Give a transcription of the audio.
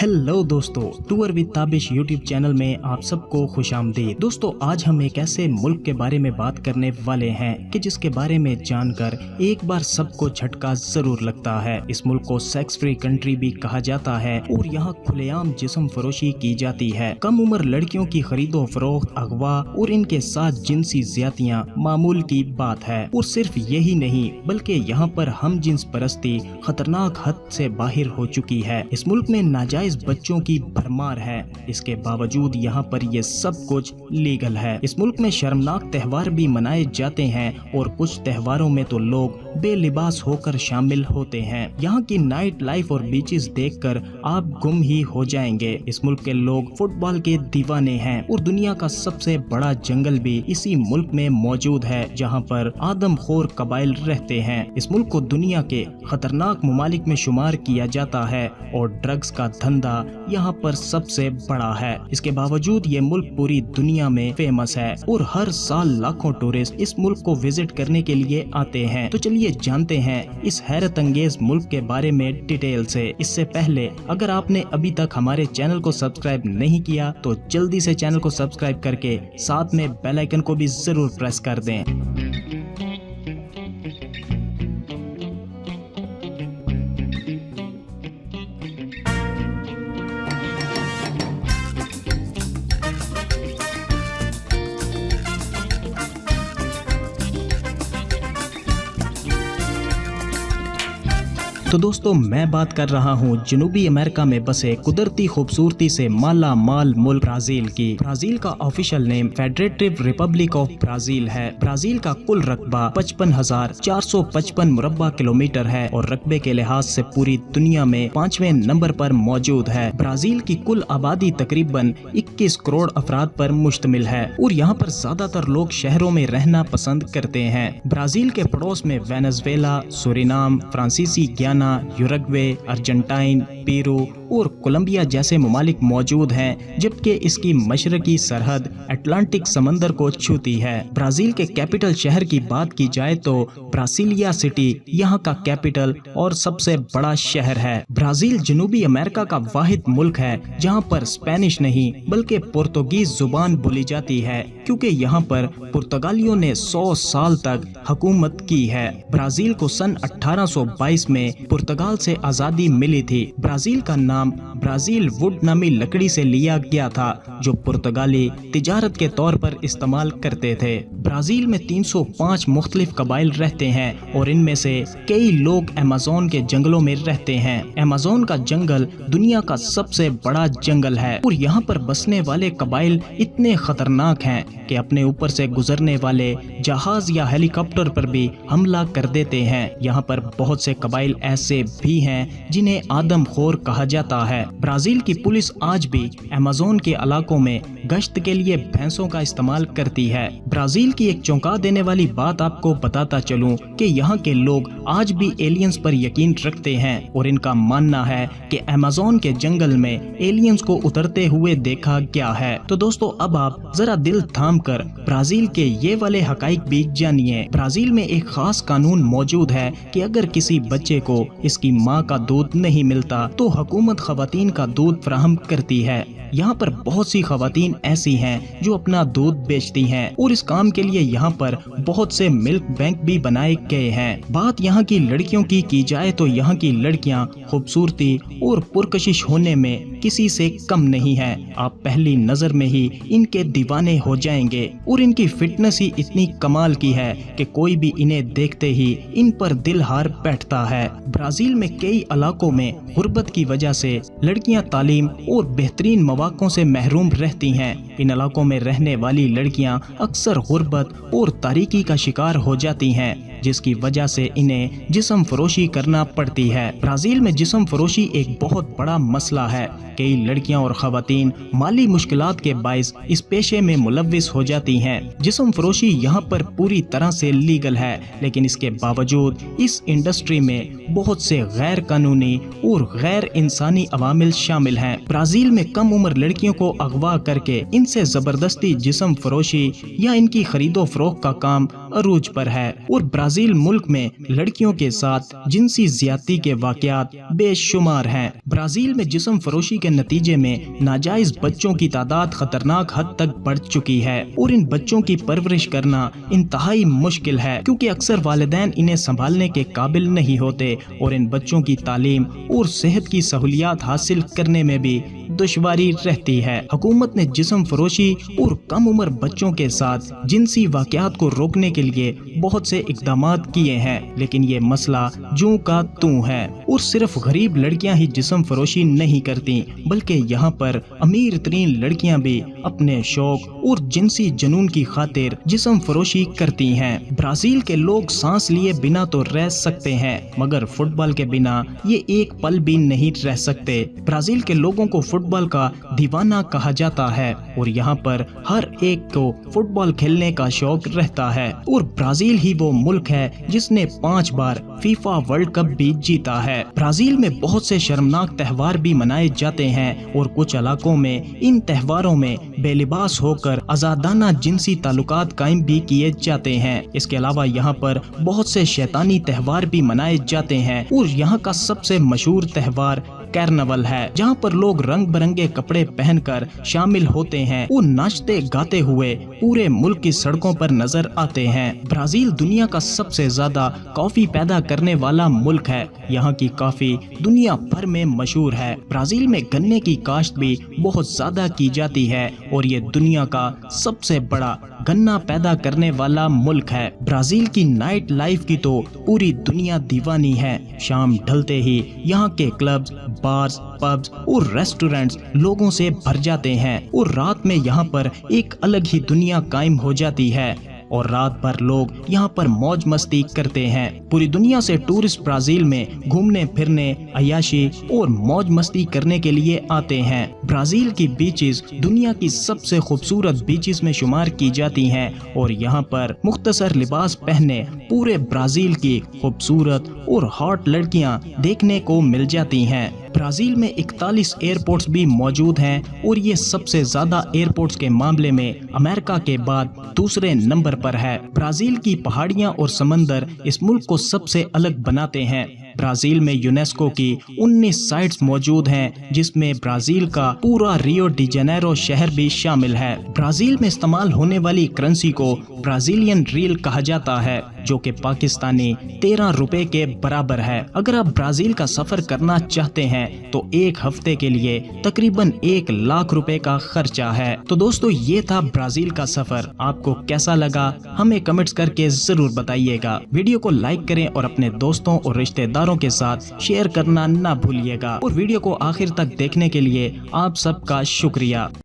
Hello दोस्तों, tour with Tabish YouTube channel में आप सबको खुश आमदीद। दोस्तों, आज हम एक ऐसे मुल्क के बारे में बात करने वाले हैं कि जिसके बारे में जानकर एक बार सबको झटका जरूर लगता है। इस मुल्क को सेक्स फ्री कंट्री भी कहा जाता है और यहाँ खुलेआम जिस्म फरोशी की जाती है। कम उम्र लड़कियों की खरीदो फरोख्त, अगवा और इनके साथ जिनसी ज्यादतियाँ मामूल की बात है। और सिर्फ यही नहीं बल्कि यहाँ पर हम जिन्स परस्ती खतरनाक हद से बाहर हो चुकी है। इस मुल्क में नाजायज बच्चों की भरमार है। इसके बावजूद यहाँ पर ये सब कुछ लीगल है। इस मुल्क में शर्मनाक त्योहार भी मनाए जाते हैं और कुछ त्योहारों में तो लोग बेलिबास होकर शामिल होते हैं। यहाँ की नाइट लाइफ और बीचेस देखकर आप गुम ही हो जाएंगे। इस मुल्क के लोग फुटबॉल के दीवाने हैं और दुनिया का सबसे बड़ा जंगल भी इसी मुल्क में मौजूद है, जहाँ पर आदमखोर कबाइल रहते हैं। इस मुल्क को दुनिया के खतरनाक ममालिक में शुमार किया जाता है और ड्रग्स का धंधा यहाँ पर सबसे बड़ा है। इसके बावजूद ये मुल्क पूरी दुनिया में फेमस है और हर साल लाखों टूरिस्ट इस मुल्क को विजिट करने के लिए आते हैं। तो चलिए जानते हैं इस हैरत अंगेज मुल्क के बारे में डिटेल से। इससे पहले अगर आपने अभी तक हमारे चैनल को सब्सक्राइब नहीं किया तो जल्दी से चैनल को सब्सक्राइब करके साथ में बेल आइकन को भी जरूर प्रेस कर दें। तो दोस्तों, मैं बात कर रहा हूँ जनूबी अमेरिका में बसे कुदरती खूबसूरती से माला माल मुल्क ब्राजील की। ब्राजील का official name federative republic of Brazil है। ब्राजील का कुल रकबा 55,455 मुरब्बा किलोमीटर है और रकबे के लिहाज से पूरी दुनिया में 5वें नंबर पर मौजूद है। ब्राजील की कुल आबादी तकरीबन 21 करोड़ अफराद पर मुश्तमिल है और यहाँ पर ज्यादातर लोग शहरों में रहना पसंद करते हैं। ब्राजील के पड़ोस में वेनेजुएला, सूरीनाम, फ्रांसीसी गियाना, यूरुग्वे, अर्जेंटाइन, पेरू और कोलंबिया जैसे ममालिक मौजूद हैं, जबकि इसकी मशरकी सरहद अटलांटिक समंदर को छूती है। ब्राजील के कैपिटल शहर की बात की जाए तो ब्रासिलिया सिटी यहाँ का कैपिटल और सबसे बड़ा शहर है। ब्राजील जनूबी अमेरिका का वाहिद मुल्क है जहाँ पर स्पेनिश नहीं बल्कि पुर्तगीज जुबान बोली जाती है, क्योंकि यहाँ पर पुर्तगालियों ने 100 साल तक हुकूमत की है। ब्राजील को सन 1822 में पुर्तगाल से आजादी मिली थी। ब्राजील का नाम ब्राजील वुड नामी लकड़ी से लिया गया था, जो पुर्तगाली तिजारत के तौर पर इस्तेमाल करते थे। ब्राजील में 305 मुख्तलिफ कबाइल रहते हैं और इनमें से कई लोग अमेज़न के जंगलों में रहते हैं। अमेज़न का जंगल दुनिया का सबसे बड़ा जंगल है और यहाँ पर बसने वाले कबाइल इतने खतरनाक हैं कि अपने ऊपर से गुजरने वाले जहाज या हेलीकॉप्टर पर भी हमला कर देते हैं। यहाँ पर बहुत से कबाइल ऐसे भी हैं जिन्हें आदमखोर कहा जाता है। ब्राजील की पुलिस आज भी अमेज़न के इलाकों में गश्त के लिए भैंसों का इस्तेमाल करती है। ब्राजील की एक चौंका देने वाली बात आपको बताता चलूं कि यहाँ के लोग आज भी एलियंस पर यकीन रखते हैं और इनका मानना है कि अमेज़न के जंगल में एलियंस को उतरते हुए देखा गया है। तो दोस्तों, अब आप जरा दिल थाम कर ब्राजील के ये वाले हकाइक भी जानिए। ब्राजील में एक खास कानून मौजूद है कि अगर किसी बच्चे को इसकी माँ का दूध नहीं मिलता तो हुकूमत खवातीन का दूध फराहम करती है। यहाँ पर बहुत सी खवातीन ऐसी हैं जो अपना दूध बेचती हैं और इस काम के लिए यहाँ पर बहुत से मिल्क बैंक भी बनाए गए हैं। बात यहाँ की लड़कियों की जाए तो यहाँ की लड़कियाँ खूबसूरती और पुरकशिश होने में किसी से कम नहीं है। आप पहली नजर में ही इनके दीवाने हो जाएंगे और इनकी फिटनेस ही इतनी कमाल की है कि कोई भी इन्हें देखते ही इन पर दिल हार बैठता है। ब्राजील में कई इलाकों में गुर्बत की वजह से लड़कियां तालीम और बेहतरीन मौक़ों से महरूम रहती हैं। इन इलाकों में रहने वाली लड़कियां अक्सर गुर्बत और तारीकी का शिकार हो जाती हैं, जिसकी वजह से इन्हें जिस्म फरोशी करना पड़ती है। ब्राजील में जिस्म फरोशी एक बहुत बड़ा मसला है। कई लड़कियां और खवातीन माली मुश्किलात के बाइस इस पेशे में मुलव्विस हो जाती हैं। जिस्म फरोशी यहाँ पर पूरी तरह से लीगल है, लेकिन इसके बावजूद इस इंडस्ट्री में बहुत से गैर कानूनी और गैर इंसानी अवामिल शामिल हैं। ब्राजील में कम उम्र लड़कियों को अगवा करके इनसे जबरदस्ती जिस्म फरोशी या इनकी खरीदो फरोख्त का काम عروج پر ہے اور برازیل ملک میں لڑکیوں کے ساتھ جنسی زیادتی کے واقعات بے شمار ہیں۔ برازیل میں جسم فروشی کے نتیجے میں ناجائز بچوں کی تعداد خطرناک حد تک بڑھ چکی ہے اور ان بچوں کی پرورش کرنا انتہائی مشکل ہے، کیونکہ اکثر والدین انہیں سنبھالنے کے قابل نہیں ہوتے اور ان بچوں کی تعلیم اور صحت کی سہولیات حاصل کرنے میں بھی دشواری رہتی ہے۔ حکومت نے جسم فروشی اور کم عمر بچوں کے ساتھ جنسی واقعات کو روکنے کے لیے بہت سے اقدامات کیے ہیں، لیکن یہ مسئلہ جوں کا توں ہے اور صرف غریب لڑکیاں ہی جسم فروشی نہیں کرتی، بلکہ یہاں پر امیر ترین لڑکیاں بھی اپنے شوق اور جنسی جنون کی خاطر جسم فروشی کرتی ہیں۔ برازیل کے لوگ سانس لیے بنا تو رہ سکتے ہیں، مگر فٹ بال کے بنا یہ ایک پل بھی نہیں رہ سکتے۔ برازیل کے لوگوں کو فٹ بال کا دیوانہ کہا جاتا ہے اور یہاں پر ہر ایک کو فٹ بال کھیلنے کا شوق رہتا ہے اور برازیل ہی وہ ملک ہے جس نے 5 بار فیفا ورلڈ کپ بھی جیتا ہے۔ برازیل میں بہت سے شرمناک تہوار بھی منائے جاتے ہیں اور کچھ علاقوں میں ان تہواروں میں بے لباس ہو کر آزادانہ جنسی تعلقات قائم بھی کیے جاتے ہیں۔ اس کے علاوہ یہاں پر بہت سے شیطانی تہوار بھی منائے جاتے ہیں اور یہاں کا سب سے مشہور تہوار کارنیول ہے، جہاں پر لوگ رنگ برنگے کپڑے پہن کر شامل ہوتے ہیں اور ناچتے گاتے ہوئے پورے ملک کی سڑکوں پر نظر آتے ہیں۔ برازیل دنیا کا سب سے زیادہ کافی پیدا کرنے والا ملک ہے۔ یہاں کی کافی دنیا بھر میں مشہور ہے۔ برازیل میں گنے کی کاشت بھی بہت زیادہ کی جاتی ہے اور یہ دنیا کا سب سے بڑا گنا پیدا کرنے والا ملک ہے۔ برازیل کی نائٹ لائف کی تو پوری دنیا دیوانی ہے۔ شام ڈھلتے ہی یہاں کے کلبز، بارز، پبز اور ریسٹورنٹس لوگوں سے بھر جاتے ہیں اور رات میں یہاں پر ایک الگ ہی دنیا قائم ہو جاتی ہے اور رات بھر لوگ یہاں پر موج مستی کرتے ہیں۔ پوری دنیا سے ٹورسٹ برازیل میں گھومنے پھرنے، عیاشی اور موج مستی کرنے کے لیے آتے ہیں۔ برازیل کی بیچز دنیا کی سب سے خوبصورت بیچز میں شمار کی جاتی ہیں اور یہاں پر مختصر لباس پہنے پورے برازیل کی خوبصورت اور ہاٹ لڑکیاں دیکھنے کو مل جاتی ہیں۔ برازیل میں 41 ایئرپورٹس بھی موجود ہیں اور یہ سب سے زیادہ ایئرپورٹس کے معاملے میں امریکہ کے بعد دوسرے نمبر پر ہے۔ برازیل کی پہاڑیاں اور سمندر اس ملک کو سب سے الگ بناتے ہیں۔ برازیل میں یونیسکو کی 19 سائٹس موجود ہیں، جس میں برازیل کا پورا ریو ڈی جنیرو شہر بھی شامل ہے۔ برازیل میں استعمال ہونے والی کرنسی کو برازیلین ریل کہا جاتا ہے، جو کہ پاکستانی 13 روپے کے برابر ہے۔ اگر آپ برازیل کا سفر کرنا چاہتے ہیں تو ایک ہفتے کے لیے تقریباً 1 لاکھ روپے کا خرچہ ہے۔ تو دوستو، یہ تھا برازیل کا سفر۔ آپ کو کیسا لگا ہمیں کمنٹس کر کے ضرور بتائیے گا۔ ویڈیو کو لائک کریں اور اپنے دوستوں اور رشتہ داروں کے ساتھ شیئر کرنا نہ بھولیے گا، اور ویڈیو کو آخر تک دیکھنے کے لیے آپ سب کا شکریہ۔